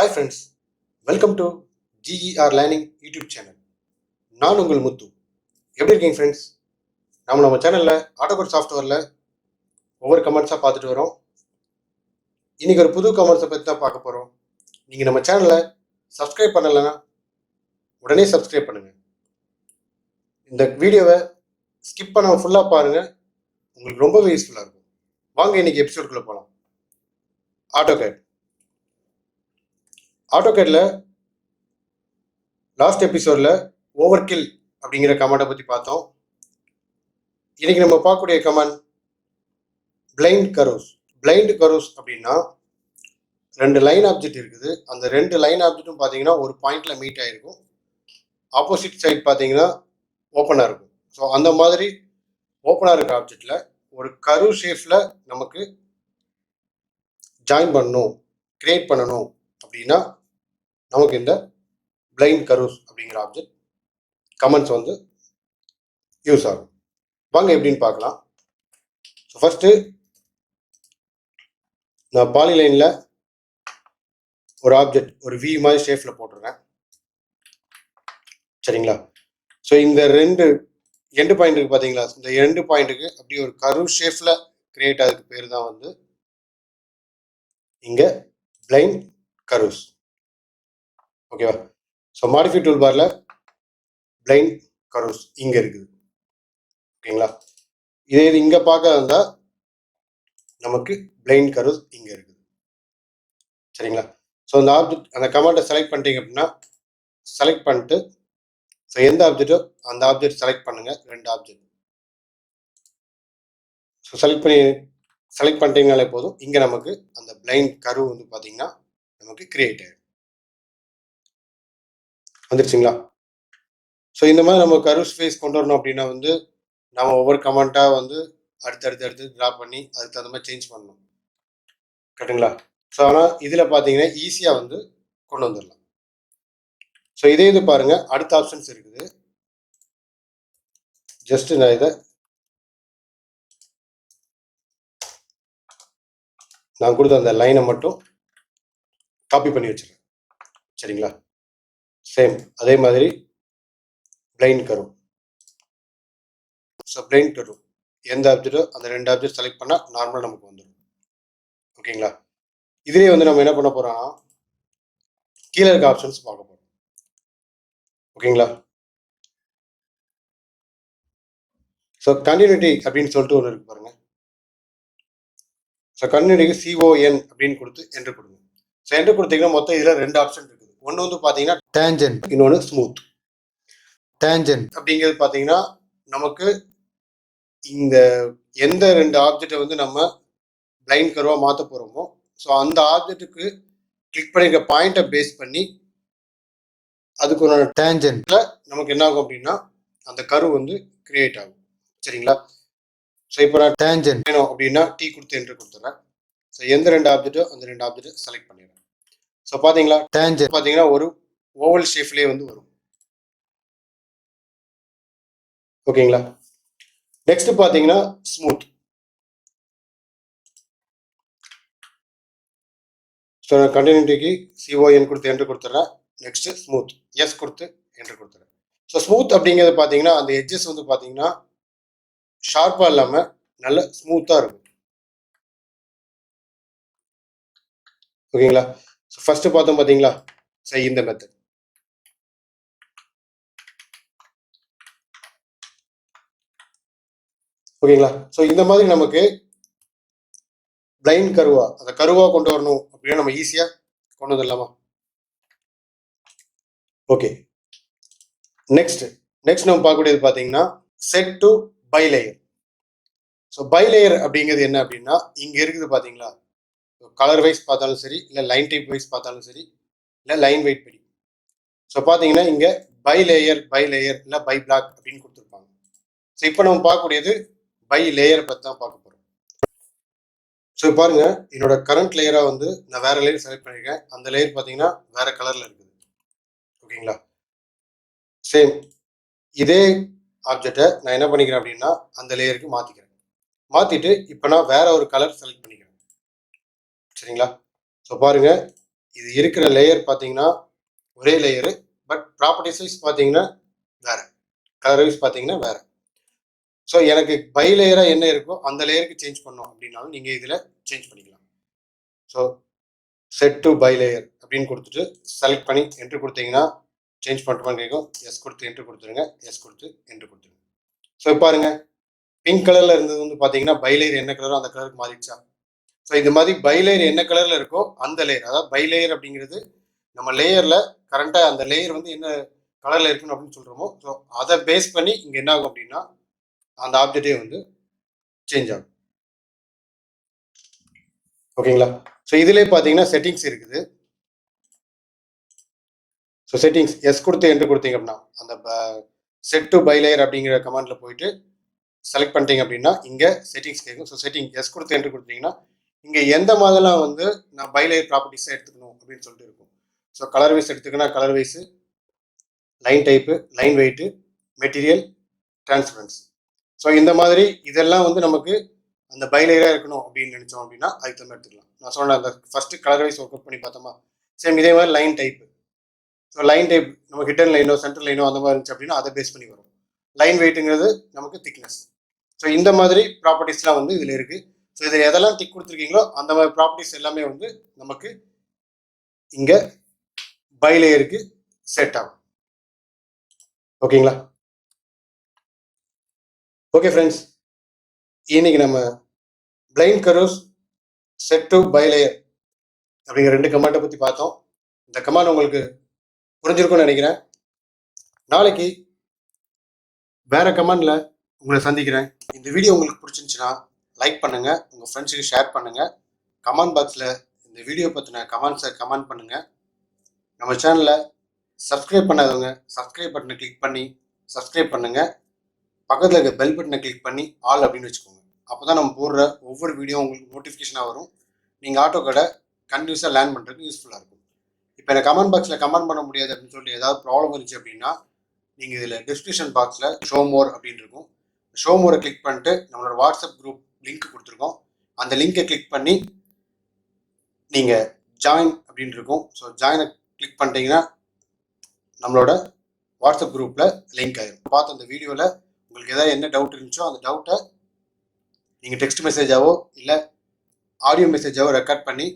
Hi friends, welcome to GER Learning YouTube channel. நான் உங்கள் முத்து. எப்படி இருக்கீங்க ஃப்ரெண்ட்ஸ்? நம்ம சேனலில் AutoCAD சாஃப்ட்வேரில் ஒவ்வொரு கமெண்ட்ஸாக பார்த்துட்டு வரோம். இன்றைக்கி ஒரு புது கமெண்ட்ஸை பற்றி தான் பார்க்க போகிறோம். நீங்கள் நம்ம சேனலை சப்ஸ்கிரைப் பண்ணலைன்னா உடனே சப்ஸ்கிரைப் பண்ணுங்கள். இந்த வீடியோவை ஸ்கிப் பண்ண ஃபுல்லாக பாருங்கள், உங்களுக்கு ரொம்பவே யூஸ்ஃபுல்லாக இருக்கும். வாங்க இன்றைக்கி எபிசோடுக்குள்ளே போகலாம். AutoCADல லாஸ்ட் எபிசோடில் ஓவர்கில் அப்படிங்கிற கமாண்டை பற்றி பார்த்தோம். இன்னைக்கு நம்ம பார்க்கக்கூடிய கமாண்ட் பிளைண்ட் கரோஸ். பிளைண்ட் கரோஸ் அப்படின்னா ரெண்டு லைன் ஆப்ஜெக்ட் இருக்குது. அந்த ரெண்டு லைன் ஆப்ஜெக்ட்டும் பார்த்தீங்கன்னா ஒரு பாயிண்ட்ல மீட் ஆகிருக்கும். ஆப்போசிட் சைட் பார்த்தீங்கன்னா ஓப்பனாக இருக்கும். ஸோ அந்த மாதிரி ஓப்பனாக இருக்க ஆப்ஜெக்டில் ஒரு கரு ஷேஃபில் நமக்கு ஜாயின் பண்ணணும், கிரியேட் பண்ணணும் அப்படின்னா நமக்கு இந்த பிளைண்ட் கரோஸ் அப்படிங்கிற ஆப்ஜெக்ட் கமெண்ட்ஸ் வந்து யூஸ் ஆகும். வாங்க எப்படின்னு பார்க்கலாம். ஸோ ஃபர்ஸ்ட்டு நான் பாலிலைனில் ஒரு ஆப்ஜெக்ட் ஒரு வி மாதிரி ஷேஃபில் போட்டுருக்கேன், சரிங்களா? ஸோ இந்த ரெண்டு எண்டு பாயிண்ட்டுக்கு பார்த்தீங்களா, இந்த எண்டு பாயிண்ட்டுக்கு அப்படி ஒரு கரு ஷேஃபில் கிரியேட் ஆகுதுக்கு பேர் தான் வந்து இங்கே பிளைண்ட் கரோஸ். ஓகேவா? ஸோ மாடிஃபை டூல்பாரில் பிளைண்ட் கரோஸ் இங்கே இருக்குது. ஓகேங்களா? இதே இது இங்கே பார்க்க இருந்தால் நமக்கு பிளைண்ட் கரோஸ் இங்கே இருக்குது, சரிங்களா? ஸோ அந்த ஆப்ஜெக்ட் அந்த கமாண்டை செலக்ட் பண்ணிட்டீங்க அப்படின்னா செலக்ட் பண்ணிட்டு ஸோ எந்த ஆப்ஜெக்டோ அந்த ஆப்ஜெக்ட் செலக்ட் பண்ணுங்கள். ரெண்டு ஆப்ஜெக்ட் ஸோ செலக்ட் பண்ணிட்டீங்கனாலே போதும். இங்கே நமக்கு அந்த பிளைண்ட் கரு வந்து பார்த்தீங்கன்னா நமக்கு கிரியேட் ஆகிடும். வந்துருச்சுங்களா? ஸோ இந்த மாதிரி நம்ம கரு ஸ்பேஸ் கொண்டு வரணும் அப்படின்னா வந்து நம்ம ஒவ்வொரு கமெண்ட்டாக வந்து அடுத்து ட்ரா பண்ணி அதுக்கு தகுந்த மாதிரி சேஞ்ச் பண்ணணும், கரெக்டுங்களா? ஸோ ஆனால் இதில் பார்த்தீங்கன்னா ஈஸியாக வந்து கொண்டு வந்துடலாம். ஸோ இதே இது பாருங்கள், அடுத்த ஆப்ஷன்ஸ் இருக்குது. ஜஸ்ட் நான் இதை நான் கொடுத்த அந்த லைனை மட்டும் காப்பி பண்ணி வச்சிருக்கேன், சரிங்களா? சேம் அதே மாதிரி பிளைண்ட் கரு. ஸோ பிளைண்ட் கரு எந்த ஆப்ஜெக்டோ அந்த ரெண்டு ஆப்ஜெக்ட் செலக்ட் பண்ணால் நார்மலாக நமக்கு வந்துடும். ஓகேங்களா? இதுலேயே வந்து நம்ம என்ன பண்ண போகிறோம்னா கீழே இருக்க ஆப்ஷன்ஸ் பார்க்க போகிறோம். ஓகேங்களா? ஸோ கண்டினியூட்டி அப்படின்னு சொல்லிட்டு ஒன்று இருக்கு பாருங்க. ஸோ கண்டினியூட்டிக்கு CON அப்படின்னு கொடுத்து என்ட்ரு கொடுங்க. ஸோ என்ட்ரு கொடுத்தீங்கன்னா மொத்தம் இதில் ரெண்டு ஆப்ஷன் இருக்குது. ஒன்று வந்து பார்த்தீங்கன்னா டேஞ்சன்ட், இன்னொன்று ஸ்மூத். டேஞ்சன்ட் அப்படிங்கிறது பார்த்தீங்கன்னா நமக்கு இந்த எந்த ரெண்டு ஆப்ஜெக்டை வந்து நம்ம பிளைண்ட் கருவாக மாற்ற போகிறோமோ ஸோ அந்த ஆப்ஜெக்ட்டுக்கு கிளிக் பண்ணிருக்க பாயிண்ட்டை பேஸ் பண்ணி அதுக்கு ஒரு டேஞ்சன்ட்ல நமக்கு என்ன ஆகும் அப்படின்னா அந்த கரு வந்து கிரியேட் ஆகும், சரிங்களா? ஸோ இப்போ நான் டேஞ்சன்ட் வேணும் அப்படின்னா T கொடுத்து என்ட்ரு கொடுத்துட்றேன். ஸோ எந்த ரெண்டு ஆப்ஜெக்டோ அந்த ரெண்டு ஆப்ஜெக்டை செலக்ட் பண்ணிடுறேன். ஸோ பார்த்தீங்களா டேஞ்சன்ட் பார்த்தீங்கன்னா ஒரு ஓவல் ஷேப்லேயே வந்து வரும். ஓகேங்களா? நெக்ஸ்ட் பார்த்தீங்கன்னா ஸ்மூத். ஸோ நான் கண்டினியூட்டிக்கு CON கொடுத்து என்ட்ரு கொடுத்துட்றேன். நெக்ஸ்ட் ஸ்மூத் எஸ் கொடுத்து என்ட்ரு கொடுத்துட்றேன். ஸோ ஸ்மூத் அப்படிங்கிறது பார்த்தீங்கன்னா அந்த எட்ஜஸ் வந்து பார்த்தீங்கன்னா ஷார்ப்பாக இல்லாமல் நல்ல ஸ்மூத்தாக இருக்கும். ஓகேங்களா? ஸோ ஃபர்ஸ்ட் பார்த்தோம் பார்த்தீங்களா, ஸோ இந்த மெத்தட். ஓகேங்களா? ஸோ இந்த மாதிரி நமக்கு பிளைண்ட் கருவா அந்த கருவா கொண்டு வரணும் அப்படின்னா நம்ம ஈஸியாக கொண்டு வந்துடலாமா? ஓகே, நெக்ஸ்ட் நம்ம பார்க்கக்கூடியது பார்த்தீங்கன்னா set to bilayer. So bilayer அப்படிங்கிறது என்ன அப்படின்னா இங்கே இருக்குது பார்த்தீங்களா, கலர் வைஸ் பார்த்தாலும் சரி இல்லை லைன் டைப் வைஸ் பார்த்தாலும் சரி இல்லை லைன் வெயிட் படி. ஸோ பார்த்தீங்கன்னா இங்கே பைலேயர் இல்லை பை பிளாக் அப்படின்னு கொடுத்துருப்பாங்க. ஸோ இப்போ நம்ம பார்க்கக்கூடியது பை லேயர் பற்றி தான் பார்க்க போகிறோம். ஸோ பாருங்க, என்னோட கரண்ட் லேயராக வந்து நான் வேற லேயர் செலக்ட் பண்ணியிருக்கேன். அந்த லேயர் பார்த்தீங்கன்னா வேற கலரில் இருக்குது. ஓகேங்களா? சேம் இதே ஆப்ஜெக்டை நான் என்ன பண்ணிக்கிறேன் அப்படின்னா அந்த லேயருக்கு மாற்றிக்கிறேன். மாற்றிட்டு இப்போ நான் வேற ஒரு கலர் செலக்ட் பண்ணிக்கிறேன், சரிங்களா? ஸோ பாருங்க, இது இருக்கிற லேயர் பார்த்தீங்கன்னா ஒரே லேயரு, பட் ப்ராப்பர்ட்டிஸ் வைஸ் பார்த்தீங்கன்னா வேற, கலர் வைஸ் பார்த்தீங்கன்னா வேற. ஸோ எனக்கு பை லேயராக என்ன இருக்கோ அந்த லேயருக்கு சேஞ்ச் பண்ணோம் அப்படின்னாலும் நீங்கள் இதில் சேஞ்ச் பண்ணிக்கலாம். So set to by layer அப்படின்னு கொடுத்துட்டு செலக்ட் பண்ணி என்ட்ரு கொடுத்தீங்கன்னா சேஞ்ச் பண்ணுறோமான்னு கேட்கும். எஸ் கொடுத்து என்ட்ரு கொடுத்துருங்க, எஸ் கொடுத்து என்ட்ரு கொடுத்துருங்க. ஸோ பாருங்க, பிங்க் கலரில் இருந்தது வந்து பார்த்தீங்கன்னா பை லேயர் என்ன கலரோ அந்த கலருக்கு மாறிடுச்சா. ஸோ இந்த மாதிரி பை லேயர் என்ன கலரில் இருக்கோ அந்த லேயர், அதாவது பை லேயர் அப்படிங்கிறது நம்ம லேயரில் கரண்ட்டாக அந்த லேயர் வந்து என்ன கலரில் இருக்கணும் அப்படின்னு சொல்கிறோமோ, ஸோ அதை பேஸ் பண்ணி இங்கே என்ன ஆகும் அப்படின்னா அந்த ஆப்ஜெக்டே வந்து சேஞ்ச் ஆகும். ஓகேங்களா. ஸோ இதுலேயே பார்த்தீங்கன்னா செட்டிங்ஸ் இருக்குது. ஸோ செட்டிங்ஸ் எஸ் கொடுத்து என்ட்ரு கொடுத்தீங்க அப்படின்னா அந்த செட் டு பை லேயர் அப்படிங்கிற கமாண்டில் போயிட்டு செலக்ட் பண்ணிட்டீங்க அப்படின்னா இங்கே செட்டிங்ஸ் கேட்கும். ஸோ செட்டிங் எஸ் கொடுத்து என்ட்ரு கொடுத்தீங்கன்னா இங்கே எந்த மாதிரிலாம் வந்து நான் பை லேயர் ப்ராப்பர்ட்டிஸாக எடுத்துக்கணும் அப்படின்னு சொல்லிட்டு இருக்கும். ஸோ கலர் வைஸ் எடுத்துக்கன்னா colour wise, line type, line weight, material, transparence. So இந்த மாதிரி இதெல்லாம் வந்து நமக்கு அந்த பை லேயராக இருக்கணும் அப்படின்னு நினச்சோம் அப்படின்னா அதுக்கு தகுந்த எடுத்துக்கலாம். நான் சொன்ன அந்த first colour wise work out பண்ணி பார்த்தோமா, சேம் இதே மாதிரி line type. So line type நம்ம ஹிடன் லைனோ சென்டர் லைனோ அந்த மாதிரி இருந்துச்சு அப்படின்னா அதை பேஸ் பண்ணி வரும். லைன் வெயிட்டுங்கிறது நமக்கு திக்னஸ். ஸோ இந்த மாதிரி ப்ராப்பர்ட்டிஸ்லாம் வந்து இதில் இருக்குது. ஸோ இதில் எதெல்லாம் டிக் கொடுத்துருக்கீங்களோ அந்த மாதிரி ப்ராப்பர்ட்டிஸ் எல்லாமே வந்து நமக்கு இங்கே பை லேயருக்கு செட் ஆகும். ஓகேங்களா. ஓகே ஃப்ரெண்ட்ஸ், இன்னைக்கு நம்ம blind curves set to by layer அப்படிங்கிற 2 கமாண்டை பற்றி பார்த்தோம். இந்த கமாண்ட் உங்களுக்கு புரிஞ்சிருக்கும்னு நினைக்கிறேன். நாளைக்கு வேற கமெண்ட்ல உங்களை சந்திக்கிறேன். இந்த வீடியோ உங்களுக்கு பிடிச்சிருந்துச்சுன்னா லைக் பண்ணுங்க, உங்க ஃப்ரெண்ட்ஸுக்கு ஷேர் பண்ணுங்க. கமெண்ட் பாக்ஸ்ல இந்த வீடியோ பத்தின கமெண்ட்ஸை கமெண்ட் பண்ணுங்க. நம்ம சேனலை சப்ஸ்கிரைப் பண்ணாதவங்க சப்ஸ்கிரைப் பட்டனை கிளிக் பண்ணி சப்ஸ்கிரைப் பண்ணுங்க. பக்கத்தில் இருக்க பெல் பட்டனை கிளிக் பண்ணி ஆல் அப்படின்னு வச்சுக்கோங்க. அப்போதான் நம்ம போடுற ஒவ்வொரு வீடியோ உங்களுக்கு நோட்டிஃபிகேஷனாக வரும். நீங்கள் ஆட்டோகேடை கண்டினியூஸாக லேர்ன் பண்ணுறதுக்கு யூஸ்ஃபுல்லாக இருக்கும். இப்போ எனக்கு கமெண்ட் பாக்ஸில் கமெண்ட் பண்ண முடியாது அப்படின்னு சொல்லிட்டு ஏதாவது ப்ராப்ளம் இருந்துச்சு அப்படின்னா நீங்கள் இதில் டிஸ்கிரிப்ஷன் பாக்ஸில் ஷோ மோர் அப்படின்னு இருக்கும். ஷோ மோரை கிளிக் பண்ணிட்டு நம்மளோட வாட்ஸ்அப் குரூப் லிங்க் கொடுத்துருக்கோம். அந்த லிங்கை கிளிக் பண்ணி நீங்கள் ஜாயின் அப்படின்னு இருக்கும். ஸோ ஜாயினை கிளிக் பண்ணிட்டீங்கன்னா நம்மளோட வாட்ஸ்அப் குரூப்பில் லிங்க் ஆகிடும். பார்த்து அந்த வீடியோவில் உங்களுக்கு ஏதாவது என்ன டவுட் இருந்துச்சோ அந்த டவுட்டை நீங்கள் டெக்ஸ்ட் மெசேஜாவோ இல்லை ஆடியோ மெசேஜாவோ ரெக்கார்ட் பண்ணி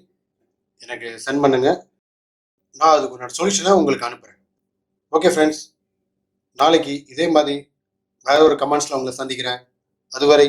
எனக்கு சென்ட் பண்ணுங்கள். நான் அதுக்கு ஒரு சொல்யூஷனை உங்களுக்கு அனுப்புகிறேன். ஓகே ஃப்ரெண்ட்ஸ், நாளைக்கு இதே மாதிரி வேற ஒரு கமெண்ட்ஸில் உங்களை சந்திக்கிறேன். அதுவரை